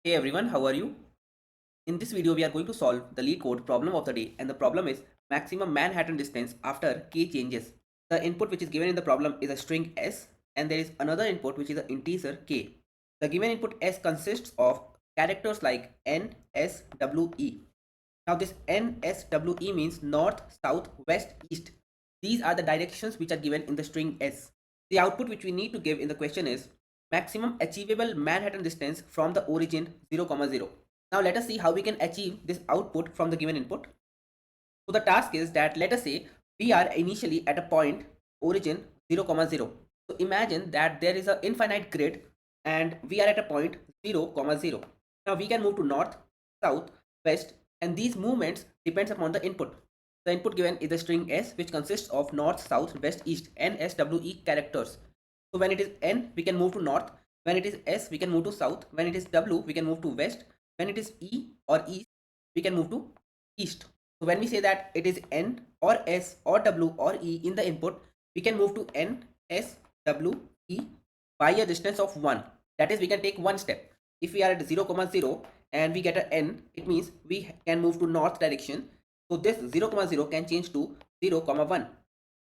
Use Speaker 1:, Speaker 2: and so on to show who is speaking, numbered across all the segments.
Speaker 1: Hey everyone, how are you? In this video, we are going to solve the Leetcode problem of the day, and the problem is maximum Manhattan distance after k changes. The input which is given in the problem is a string s, and there is another input which is an integer k. The given input s consists of characters like n, s, w, e. Now this n, s, w, e means north, south, west, east. These are the directions which are given in the string s. The output which we need to give in the question is maximum achievable Manhattan distance from the origin 0, 0. Now let us see how we can achieve this output from the given input. So the task is that let us say we are initially at a point origin 0, 0. So imagine that there is an infinite grid and we are at a point 0, 0. Now we can move to north, south, west, and these movements depends upon the input. The input given is the string s, which consists of north, south, west, east, n, s, w, e characters. So when it is n, we can move to north. When it is s, we can move to south. When it is w, we can move to west. When it is e or east, we can move to east. So when we say that it is n or s or w or e in the input, we can move to n, s, w, e by a distance of 1. That is, we can take one step. If we are at 0, 0 and we get an n, it means we can move to north direction. So this 0, 0 can change to 0, 1.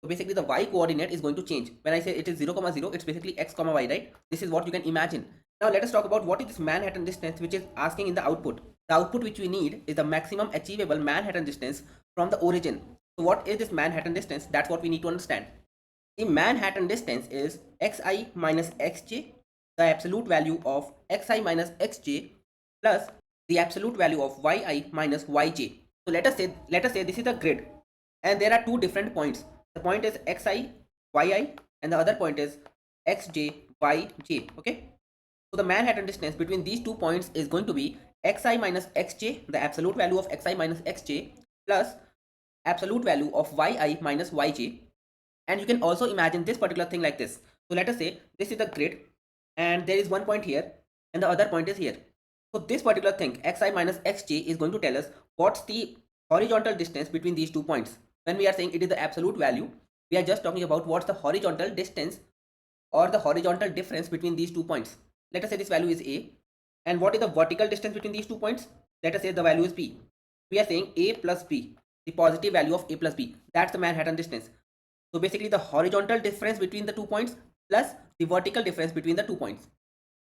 Speaker 1: So basically the y coordinate is going to change. When I say it is 0, 0, it's basically x, y, right? This is what you can imagine. Now let us talk about what is this Manhattan distance which is asking in the output. The output which we need is the maximum achievable Manhattan distance from the origin. So what is this Manhattan distance? That's what we need to understand. The Manhattan distance is xi minus xj, the absolute value of xi minus xj plus the absolute value of yi minus yj. So let us say this is a grid and there are two different points. The point is xi, yi, and the other point is xj, yj. Okay. So the Manhattan distance between these 2 points is going to be xi minus xj, the absolute value of xi minus xj, plus absolute value of yi minus yj. And you can also imagine this particular thing like this. So let us say this is the grid and there is one point here and the other point is here. So this particular thing xi minus xj is going to tell us what's the horizontal distance between these 2 points. When we are saying it is the absolute value, we are just talking about what's the horizontal distance or the horizontal difference between these 2 points. Let us say this value is a, and what is the vertical distance between these 2 points? Let us say the value is b. We are saying a plus b, the positive value of a plus b. That's the Manhattan distance. So basically the horizontal difference between the 2 points plus the vertical difference between the 2 points.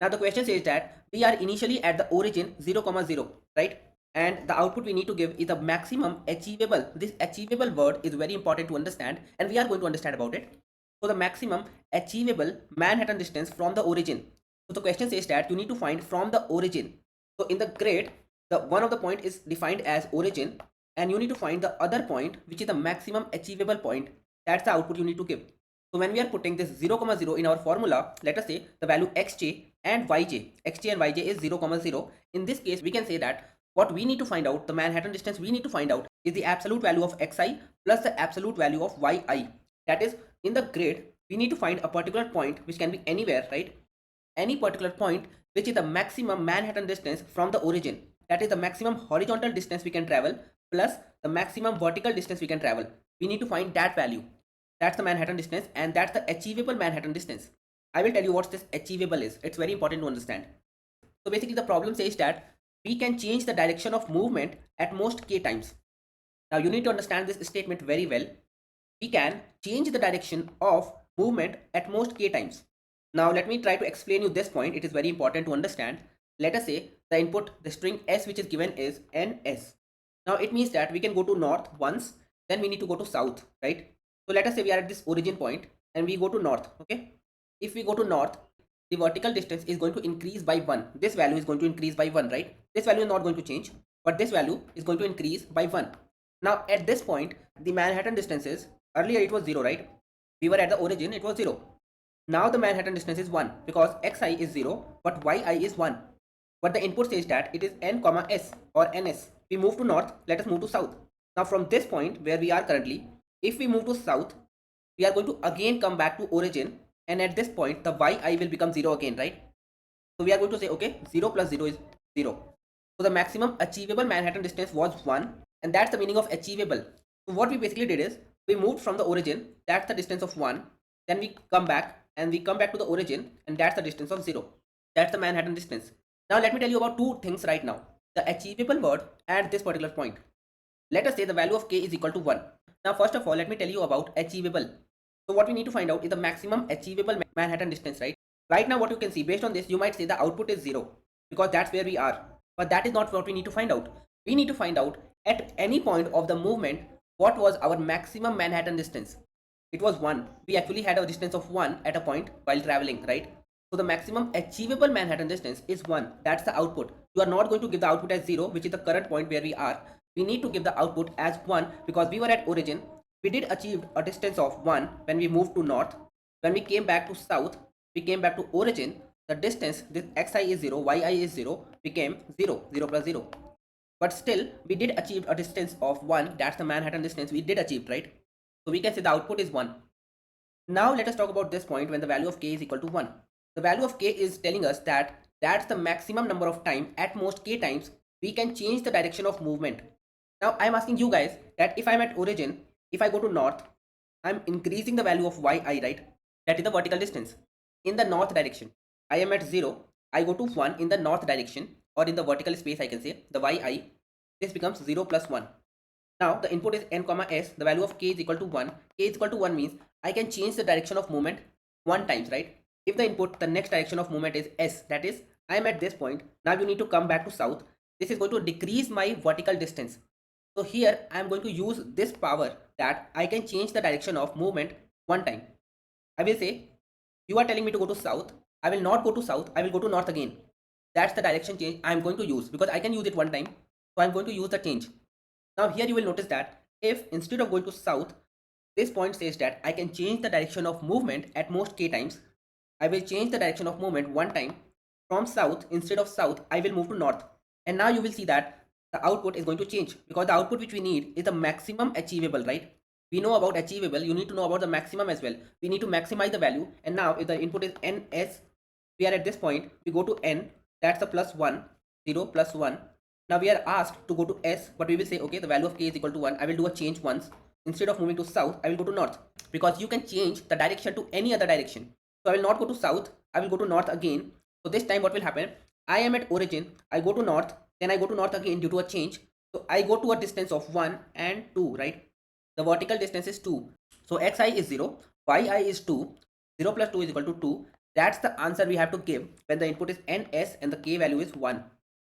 Speaker 1: Now the question says that we are initially at the origin 0, 0, right? And the output we need to give is the maximum achievable. This achievable word is very important to understand and we are going to understand about it. So the maximum achievable Manhattan distance from the origin. So the question says that you need to find from the origin. So in the grid, the one of the point is defined as origin and you need to find the other point which is the maximum achievable point. That's the output you need to give. So when we are putting this 0, 0 in our formula, let us say the value xj and xj and yj is 0, 0. In this case, we can say that what we need to find out, the Manhattan distance we need to find out is the absolute value of xi plus the absolute value of yi. That is, in the grid, we need to find a particular point which can be anywhere, right? Any particular point which is the maximum Manhattan distance from the origin. That is the maximum horizontal distance we can travel plus the maximum vertical distance we can travel. We need to find that value. That's the Manhattan distance and that's the achievable Manhattan distance. I will tell you what this achievable is. It's very important to understand. So basically the problem says that we can change the direction of movement at most k times. Now you need to understand this statement very well. We can change the direction of movement at most k times. Now let me try to explain you this point. It is very important to understand. Let us say the input, the string s which is given is ns. Now it means that we can go to north once, then we need to go to south, right? So let us say we are at this origin point and we go to north, okay? If we go to north, the vertical distance is going to increase by 1. This value is going to increase by 1, right? This value is not going to change, but this value is going to increase by 1. Now at this point, the Manhattan distance is, earlier it was 0, right? We were at the origin, it was 0. Now the Manhattan distance is 1 because xi is 0 but yi is 1. But the input says that it is n comma s or ns. We move to north, let us move to south. Now from this point where we are currently, if we move to south, we are going to again come back to origin and at this point the yi will become 0 again, right? So we are going to say okay, 0 plus 0 is 0. So the maximum achievable Manhattan distance was 1 and that's the meaning of achievable. So what we basically did is we moved from the origin, that's the distance of 1, then we come back and we come back to the origin and that's the distance of 0. That's the Manhattan distance. Now let me tell you about two things right now. The achievable word at this particular point. Let us say the value of k is equal to 1. Now first of all, let me tell you about achievable. So what we need to find out is the maximum achievable Manhattan distance, right? Right now what you can see, based on this, you might say the output is 0 because that's where we are. But that is not what we need to find out. We need to find out at any point of the movement what was our maximum Manhattan distance. It was 1. We actually had a distance of 1 at a point while traveling, right? So the maximum achievable Manhattan distance is 1. That's the output. You are not going to give the output as 0, which is the current point where we are. We need to give the output as 1 because we were at origin. We did achieve a distance of 1 when we moved to north. When we came back to south, we came back to origin. The distance, this xi is 0, yi is 0, became 0, 0 plus 0. But still, we did achieve a distance of 1. That's the Manhattan distance we did achieve, right? So we can say the output is 1. Now let us talk about this point when the value of k is equal to 1. The value of k is telling us that that's the maximum number of time, at most k times, we can change the direction of movement. Now I'm asking you guys that if I'm at origin, if I go to north, I'm increasing the value of yi, right? That is the vertical distance. In the north direction, I am at 0, I go to 1 in the north direction, or in the vertical space I can say, the yi, this becomes 0 plus 1. Now the input is n comma s, the value of k is equal to 1. K is equal to 1 means I can change the direction of movement 1 times, right? If the input, the next direction of movement is s, that is, I am at this point, now you need to come back to south. This is going to decrease my vertical distance. So here I am going to use this power that I can change the direction of movement 1 time. I will say, you are telling me to go to south. I will not go to south, I will go to north again. That's the direction change I am going to use because I can use it 1 time. So I am going to use the change. Now here you will notice that if instead of going to south, this point says that I can change the direction of movement at most k times. I will change the direction of movement 1 time. From south, instead of south, I will move to north. And now you will see that the output is going to change because the output which we need is the maximum achievable, right? We know about achievable, you need to know about the maximum as well. We need to maximize the value. And now if the input is ns, we are at this point, we go to n, that's a plus 1, 0 plus 1. Now we are asked to go to s, but we will say, okay, the value of k is equal to 1. I will do a change once. Instead of moving to south, I will go to north because you can change the direction to any other direction. So I will not go to south, I will go to north again. So this time what will happen? I am at origin, I go to north, then I go to north again due to a change. So I go to a distance of 1 and 2, right? The vertical distance is 2. So xi is 0, yi is 2, 0 plus 2 is equal to 2. That's the answer we have to give when the input is ns and the k value is 1.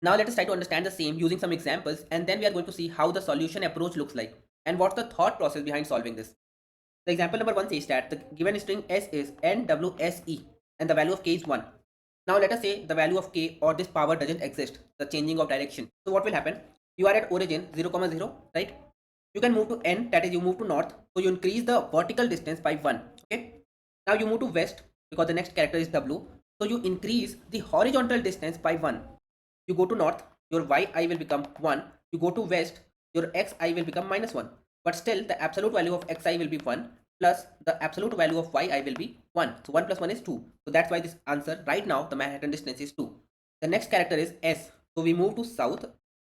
Speaker 1: Now let us try to understand the same using some examples, and then we are going to see how the solution approach looks like and what's the thought process behind solving this. The example number 1 says that the given string s is nwse and the value of k is 1. Now let us say the value of k or this power doesn't exist, the changing of direction. So what will happen? You are at origin 0, 0, right? You can move to n, that is you move to north, so you increase the vertical distance by 1. Okay. Now you move to west because the next character is w, so you increase the horizontal distance by 1. You go to north, your yi will become 1. You go to west, your xi will become minus 1. But still the absolute value of xi will be 1 plus the absolute value of yi will be 1. So 1 plus 1 is 2. So that's why this answer right now the Manhattan distance is 2. The next character is s. So we move to south.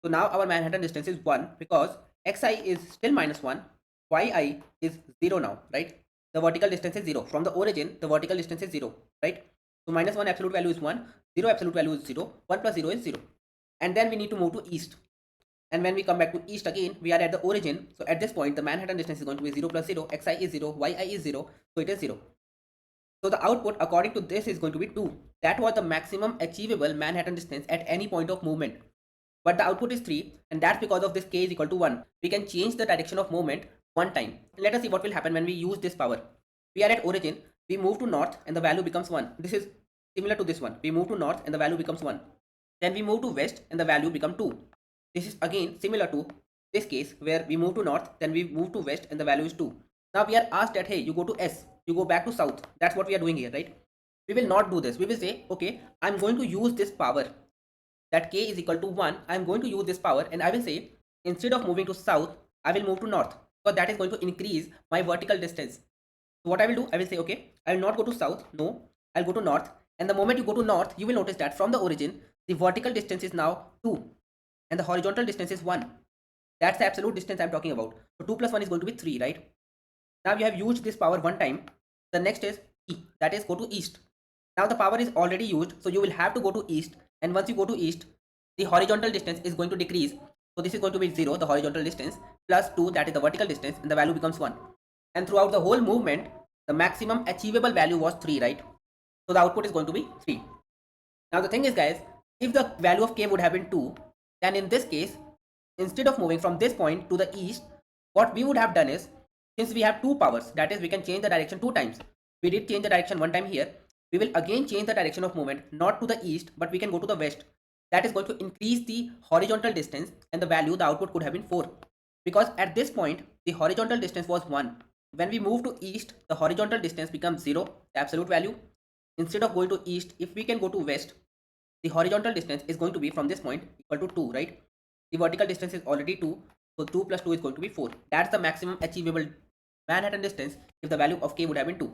Speaker 1: So now our Manhattan distance is 1 because xi is still minus 1. Yi is 0 now, right? The vertical distance is 0. From the origin, the vertical distance is 0, right? So minus 1 absolute value is 1, 0 absolute value is 0, 1 plus 0 is 0. And then we need to move to east. And when we come back to east again, we are at the origin. So at this point, the Manhattan distance is going to be 0 plus 0, xi is 0, yi is 0, so it is 0. So the output according to this is going to be 2. That was the maximum achievable Manhattan distance at any point of movement. But the output is 3, and that's because of this k is equal to 1. We can change the direction of movement 1 time. Let us see what will happen when we use this power. We are at origin, we move to north and the value becomes 1. This is similar to this one. We move to north and the value becomes 1. Then we move to west and the value becomes 2. This is again similar to this case where we move to north, then we move to west and the value is 2. Now we are asked that, hey, you go to s, you go back to south. That's what we are doing here, right? We will not do this. We will say, okay, I'm going to use this power that k is equal to 1. I'm going to use this power and I will say, instead of moving to south, I will move to north because that is going to increase my vertical distance. So what I will do, I will say, okay, I will not go to south. No, I'll go to north. And the moment you go to north, you will notice that from the origin, the vertical distance is now 2 and the horizontal distance is 1. That's the absolute distance I'm talking about. So 2 plus 1 is going to be 3, right? Now you have used this power 1 time. The next is e, that is go to east. Now the power is already used, so you will have to go to east. and once you go to east, the horizontal distance is going to decrease. So this is going to be 0, the horizontal distance, plus 2, that is the vertical distance, and the value becomes 1. And throughout the whole movement, the maximum achievable value was 3, right? So the output is going to be 3. Now the thing is, guys, if the value of k would have been 2, then in this case, instead of moving from this point to the east, what we would have done is, since we have two powers, that is we can change the direction 2 times. We did change the direction 1 time here. We will again change the direction of movement, not to the east, but we can go to the west. That is going to increase the horizontal distance, and the value, the output could have been 4. Because at this point, the horizontal distance was 1. When we move to east, the horizontal distance becomes 0, the absolute value. Instead of going to east, if we can go to west, the horizontal distance is going to be from this point equal to 2, right? The vertical distance is already 2, so 2 plus 2 is going to be 4. That's the maximum achievable Manhattan distance if the value of k would have been 2.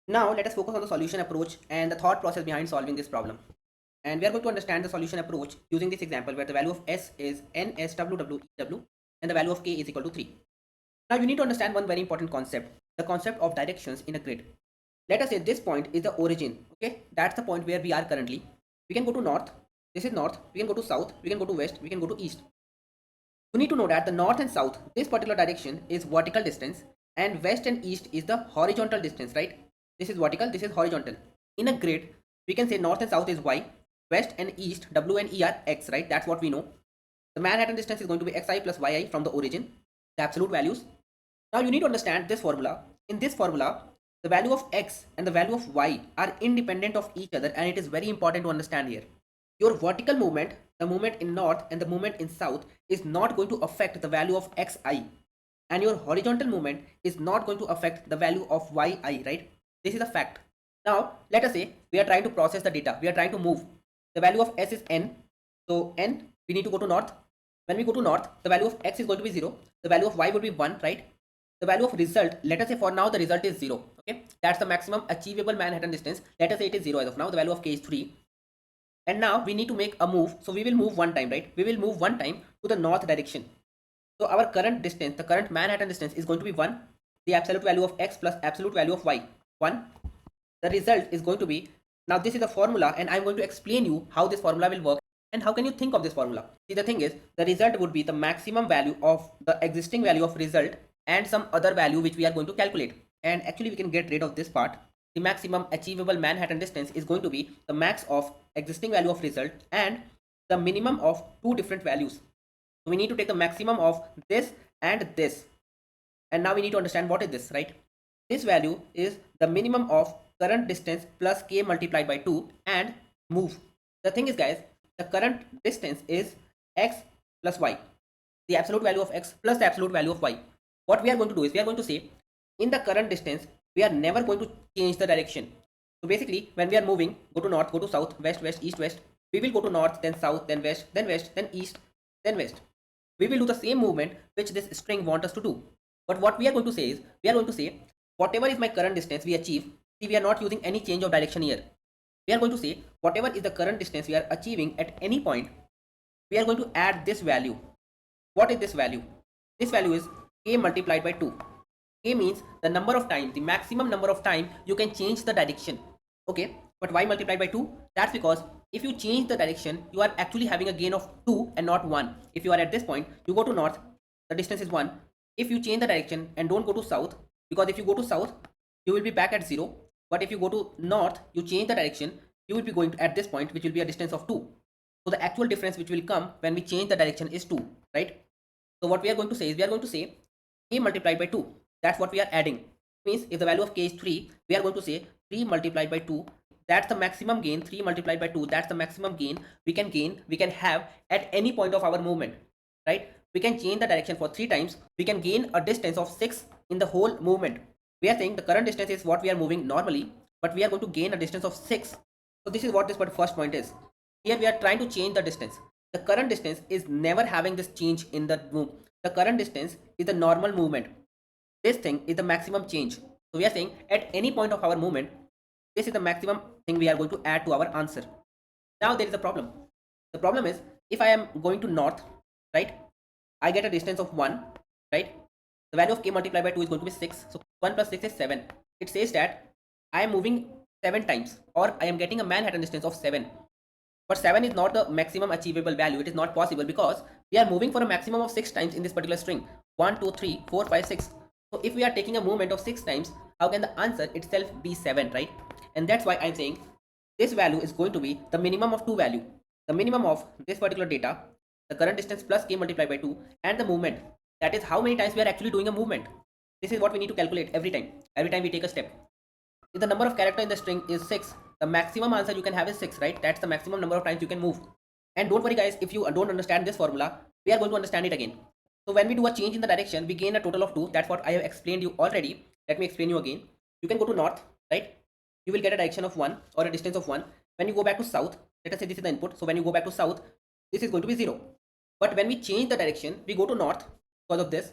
Speaker 1: Now let us focus on the solution approach and the thought process behind solving this problem. And we are going to understand the solution approach using this example where the value of s is nswwew and the value of k is equal to 3. Now you need to understand one very important concept, the concept of directions in a grid. Let us say this point is the origin, okay? That's the point where we are currently. We can go to north, this is north, we can go to south, we can go to west, we can go to east. You need to know that the north and south, this particular direction is vertical distance, and west and east is the horizontal distance, right? This is vertical, this is horizontal. In a grid, we can say north and south is y, west and east, w and e are x, right? That's what we know. The Manhattan distance is going to be xi plus yi from the origin, the absolute values. Now you need to understand this formula. In this formula, the value of x and the value of y are independent of each other, and it is very important to understand here. Your vertical movement, the movement in north and the movement in south, is not going to affect the value of xi, and your horizontal movement is not going to affect the value of yi, right? This is a fact. Now let us say we are trying to process the data, we are trying to move. The value of s is n, so n, we need to go to north. When we go to north, the value of x is going to be 0, the value of y would be 1, right? The value of result, let us say for now the result is 0, okay? That's the maximum achievable Manhattan distance. Let us say it is 0 as of now, the value of k is 3. And now we need to make a move, so we will move one time, right? We will move one time to the north direction. So our current distance, the current Manhattan distance is going to be 1, the absolute value of x plus absolute value of y, 1. The result is going to be, now this is a formula and I'm going to explain you how this formula will work and how can you think of this formula. See, the thing is, the result would be the maximum value of the existing value of result and some other value which we are going to calculate. And actually we can get rid of this part. The maximum achievable Manhattan distance is going to be the max of existing value of result and the minimum of two different values. So we need to take the maximum of this and this. And now we need to understand what is this, right? This value is the minimum of current distance plus k multiplied by 2 and move. The thing is, guys, the current distance is x plus y, the absolute value of x plus the absolute value of y. What we are going to do is we are going to say in the current distance we are never going to change the direction. So basically when we are moving, go to north, go to south, west, west, east, west, we will go to north, then south, then west, then east, then west. We will do the same movement which this string wants us to do. But what we are going to say is, we are going to say whatever is my current distance we achieve. See, we are not using any change of direction here. We are going to say whatever is the current distance we are achieving at any point, we are going to add this value. What is this value? This value is k multiplied by 2. K means the number of time, the maximum number of time you can change the direction. Okay, but why multiplied by 2? That's because if you change the direction, you are actually having a gain of 2 and not 1. If you are at this point, you go to north, the distance is 1. If you change the direction and don't go to south, because if you go to south, you will be back at 0. But if you go to north, you change the direction, you will be going to, at this point, which will be a distance of 2. So the actual difference which will come when we change the direction is 2, right? So what we are going to say is, we are going to say k multiplied by 2. That's what we are adding. Means if the value of k is 3, we are going to say 3 multiplied by 2. That's the maximum gain. 3 multiplied by 2. That's the maximum gain, we can have at any point of our movement, right? We can change the direction for 3 times. We can gain a distance of 6 in the whole movement. We are saying the current distance is what we are moving normally, but we are going to gain a distance of 6. So this is what this first point is. Here we are trying to change the distance. The current distance is never having this change in the move. The current distance is the normal movement. This thing is the maximum change. So we are saying at any point of our movement, this is the maximum thing we are going to add to our answer. Now there is a problem. The problem is, if I am going to north, right, I get a distance of 1, right? The value of k multiplied by 2 is going to be 6. So 1 plus 6 is 7. It says that I am moving 7 times, or I am getting a Manhattan distance of 7. But 7 is not the maximum achievable value. It is not possible because we are moving for a maximum of 6 times in this particular string. 1, 2, 3, 4, 5, 6. So if we are taking a movement of 6 times, how can the answer itself be 7, right? And that's why I'm saying this value is going to be the minimum of two value. The minimum of this particular data, the current distance plus k multiplied by 2, and the movement. That is how many times we are actually doing a movement. This is what we need to calculate every time. Every time we take a step. If the number of character in the string is 6, the maximum answer you can have is 6, right? That's the maximum number of times you can move. And don't worry guys, if you don't understand this formula, we are going to understand it again. So when we do a change in the direction, we gain a total of 2. That's what I have explained you already. Let me explain you again. You can go to north, right? You will get a direction of 1 or a distance of 1. When you go back to south, let us say this is the input. So when you go back to south, this is going to be 0. But when we change the direction, we go to north because of this.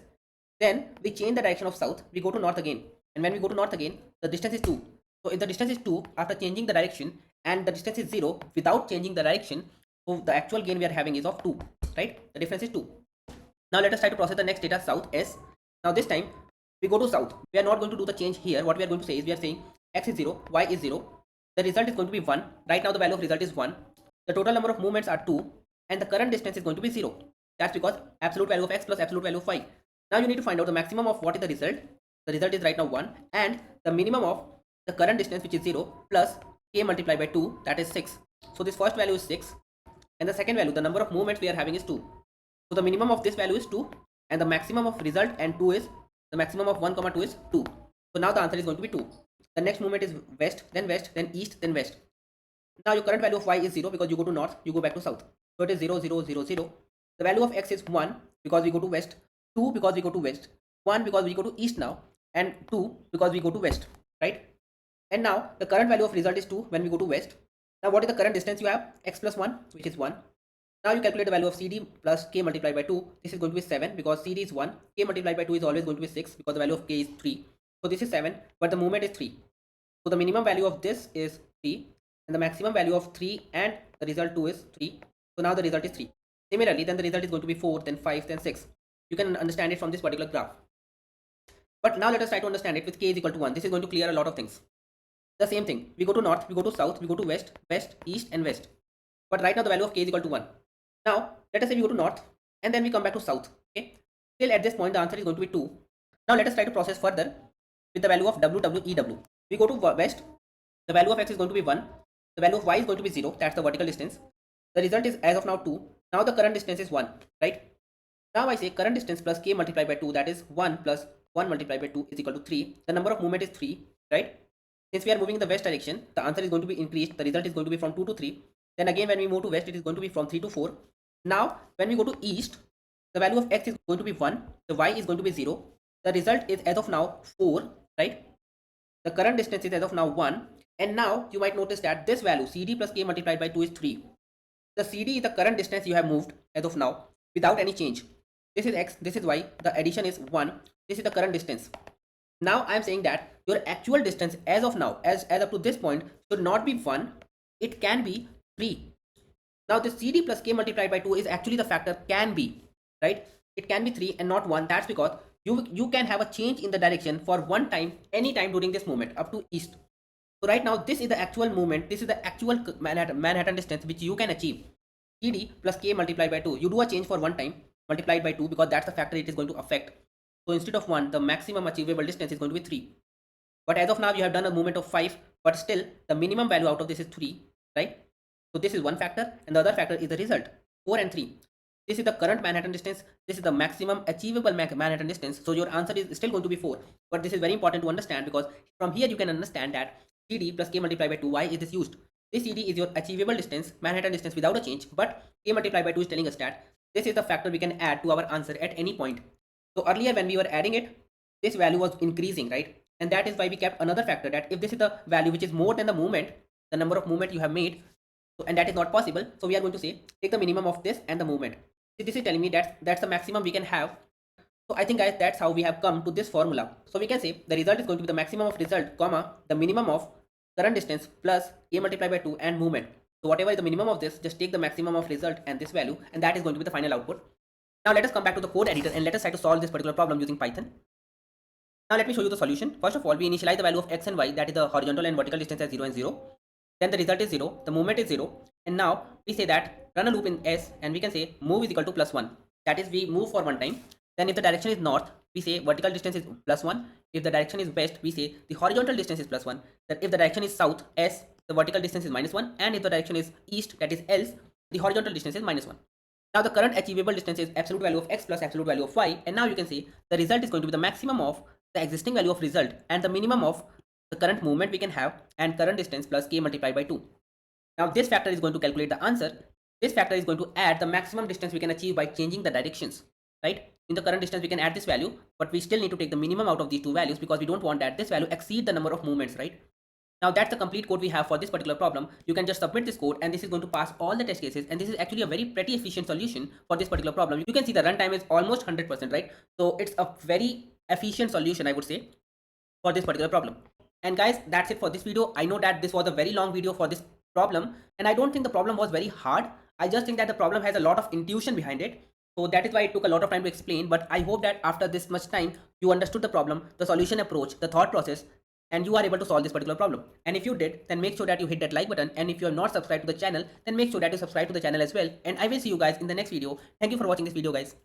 Speaker 1: Then we change the direction of south, we go to north again. And when we go to north again, the distance is 2. So if the distance is 2 after changing the direction and the distance is 0 without changing the direction, so the actual gain we are having is of 2, right? The difference is 2. Now let us try to process the next data, south S. Now this time we go to south. We are not going to do the change here. What we are going to say is we are saying x is 0, y is 0. The result is going to be 1. Right now the value of result is 1. The total number of movements are 2 and the current distance is going to be 0. That's because absolute value of x plus absolute value of y. Now you need to find out the maximum of what is the result. The result is right now 1 and the minimum of the current distance which is 0 plus k multiplied by 2, that is 6. So this first value is 6 and the second value, the number of movements we are having is 2. So the minimum of this value is 2 and the maximum of result and 2 is, the maximum of 1 comma 2 is 2. So now the answer is going to be 2. The next movement is west, then east, then west. Now your current value of y is 0 because you go to north, you go back to south. So it is 0, 0, 0, 0. The value of x is 1 because we go to west, 2 because we go to west, 1 because we go to east now, and 2 because we go to west, right? And now the current value of result is 2 when we go to west. Now what is the current distance you have? X plus 1, which is 1. Now you calculate the value of CD plus k multiplied by 2. This is going to be 7 because CD is 1. K multiplied by 2 is always going to be 6 because the value of k is 3. So this is 7, but the movement is 3. So the minimum value of this is 3 and the maximum value of 3 and the result 2 is 3. So now the result is 3. Similarly, then the result is going to be 4, then 5, then 6. You can understand it from this particular graph. But now let us try to understand it with k is equal to 1. This is going to clear a lot of things. The same thing. We go to north, we go to south, we go to west, west, east and west. But right now the value of k is equal to 1. Now let us say we go to north and then we come back to south. Okay. Still at this point the answer is going to be 2. Now let us try to process further with the value of w, w, e, w. We go to west. The value of x is going to be 1. The value of y is going to be 0. That's the vertical distance. The result is as of now 2. Now the current distance is 1. Right. Now I say current distance plus k multiplied by 2, that is 1 plus 1 multiplied by 2 is equal to 3. The number of movement is 3, right? Since we are moving in the west direction, the answer is going to be increased. The result is going to be from 2 to 3. Then again when we move to west, it is going to be from 3 to 4. Now when we go to east, the value of x is going to be 1. The y is going to be 0. The result is as of now 4, right? The current distance is as of now 1. And now you might notice that this value CD plus k multiplied by 2 is 3. The CD is the current distance you have moved as of now without any change. This is x, this is y, the addition is 1, this is the current distance. Now I am saying that your actual distance as of now, as up to this point, should not be 1, it can be 3. Now this CD plus k multiplied by 2 is actually the factor can be, right? It can be 3 and not 1. That's because you can have a change in the direction for one time, any time during this movement up to east. So right now this is the actual movement, this is the actual Manhattan distance which you can achieve. CD plus k multiplied by 2. You do a change for one time, multiplied by 2 because that's the factor it is going to affect. So instead of 1, the maximum achievable distance is going to be 3. But as of now you have done a movement of 5, but still the minimum value out of this is 3, right? So this is one factor and the other factor is the result, 4 and 3. This is the current Manhattan distance, this is the maximum achievable Manhattan distance. So your answer is still going to be 4. But this is very important to understand because from here you can understand that CD plus k multiplied by 2, why is this used? This CD is your achievable distance, Manhattan distance without a change, but k multiplied by 2 is telling us that this is the factor we can add to our answer at any point. So earlier when we were adding it, this value was increasing, right? And that is why we kept another factor that if this is the value which is more than the movement, the number of movement you have made, so, and that is not possible. So we are going to say take the minimum of this and the movement. So this is telling me that that's the maximum we can have. So I think guys that's how we have come to this formula. So we can say the result is going to be the maximum of result, comma, the minimum of current distance plus k multiplied by 2 and movement. So whatever is the minimum of this, just take the maximum of result and this value, and that is going to be the final output. Now let us come back to the code editor and let us try to solve this particular problem using Python. Now let me show you the solution. First of all, we initialize the value of x and y, that is the horizontal and vertical distance as 0 and 0. then the result is 0, the movement is 0, and now we say that run a loop in S, and we can say move is equal to +1. That is, we move for one time. Then if the direction is north, we say vertical distance is +1. If the direction is west, we say the horizontal distance is +1. That if the direction is south, S, the vertical distance is -1, and if the direction is east, that is else, the horizontal distance is -1. Now the current achievable distance is absolute value of x plus absolute value of y, and now you can see the result is going to be the maximum of the existing value of result and the minimum of the current movement we can have, and current distance plus k multiplied by 2. Now this factor is going to calculate the answer. This factor is going to add the maximum distance we can achieve by changing the directions, right? In the current distance we can add this value, but we still need to take the minimum out of these two values because we don't want that this value exceed the number of movements, right? Now that's the complete code we have for this particular problem. You can just submit this code and this is going to pass all the test cases, and this is actually a very pretty efficient solution for this particular problem. You can see the runtime is almost 100%, right? So it's a very efficient solution, I would say, for this particular problem. And guys, that's it for this video. I know that this was a very long video for this problem, and I don't think the problem was very hard. I just think that the problem has a lot of intuition behind it. So that is why it took a lot of time to explain, but I hope that after this much time, you understood the problem, the solution approach, the thought process, and you are able to solve this particular problem. And if you did, then make sure that you hit that like button, and if you are not subscribed to the channel, then make sure that you subscribe to the channel as well. And I will see you guys in the next video. Thank you for watching this video, guys.